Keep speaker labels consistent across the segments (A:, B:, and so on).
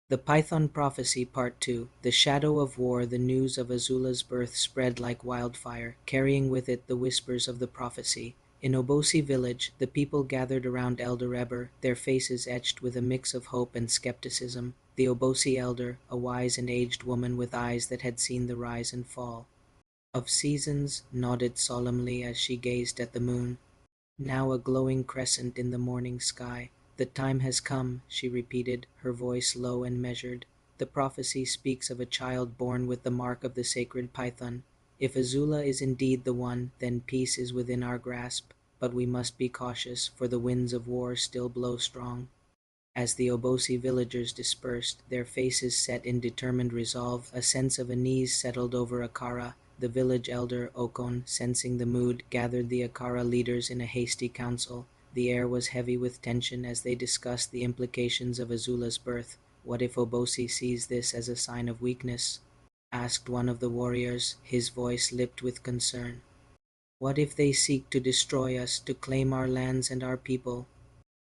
A: The Python Prophecy Part 2. The shadow of war. The news of Azula's birth spread like wildfire, carrying with it the whispers of the prophecy. In Obosi village, the people gathered around Elder Eber, their faces etched with a mix of hope and skepticism. The Obosi elder, a wise and aged woman with eyes that had seen the rise and fall of seasons, nodded solemnly as she gazed at the moon, now a glowing crescent in the morning sky. "The time has come," she repeated, her voice low and measured. "The prophecy speaks of a child born with the mark of the sacred python. If Azula is indeed the one, then peace is within our grasp, but we must be cautious, for the winds of war still blow strong." As the Obosi villagers dispersed, their faces set in determined resolve, a sense of unease settled over Akara. The village elder, Okon, sensing the mood, gathered the Akara leaders in a hasty council. The air was heavy with tension as they discussed the implications of Azula's birth. "What if Obosi sees this as a sign of weakness?" asked one of the warriors, his voice lipped with concern. "What if they seek to destroy us, to claim our lands and our people?"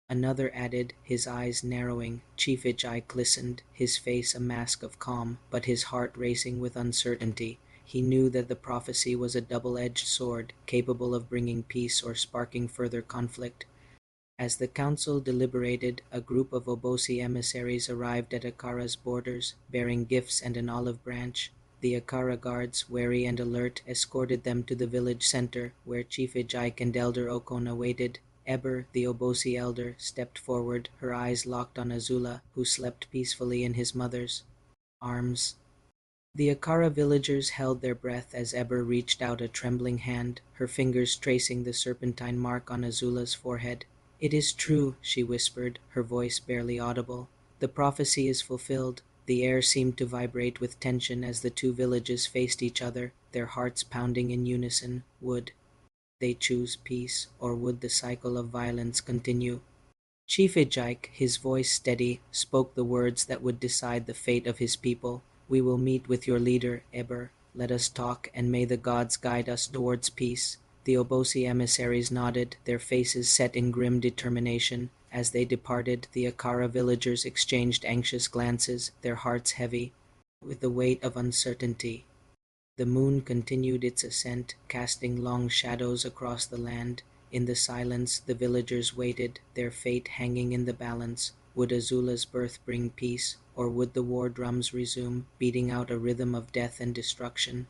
A: Another added, his eyes narrowing. Chief Ijai glistened, his face a mask of calm, but his heart racing with uncertainty. He knew that the prophecy was a double-edged sword, capable of bringing peace or sparking further conflict. As the council deliberated, a group of Obosi emissaries arrived at Akara's borders, bearing gifts and an olive branch. The Akara guards, wary and alert, escorted them to the village center, where Chief Ijai and Elder Okon awaited. Eber, the Obosi elder, stepped forward, her eyes locked on Azula, who slept peacefully in his mother's arms. The Akara villagers held their breath as Eber reached out a trembling hand, her fingers tracing the serpentine mark on Azula's forehead. "It is true," she whispered, her voice barely audible. "The prophecy is fulfilled." The air seemed to vibrate with tension as the two villages faced each other, their hearts pounding in unison. Would they choose peace, or would the cycle of violence continue? Chief Ijike, his voice steady, spoke the words that would decide the fate of his people. "We will meet with your leader, Eber. Let us talk, and may the gods guide us towards peace." The Obosi emissaries nodded, their faces set in grim determination. As they departed, the Akara villagers exchanged anxious glances, their hearts heavy with the weight of uncertainty. The moon continued its ascent, casting long shadows across the land. In the silence, the villagers waited, their fate hanging in the balance. Would Azula's birth bring peace, or would the war drums resume, beating out a rhythm of death and destruction?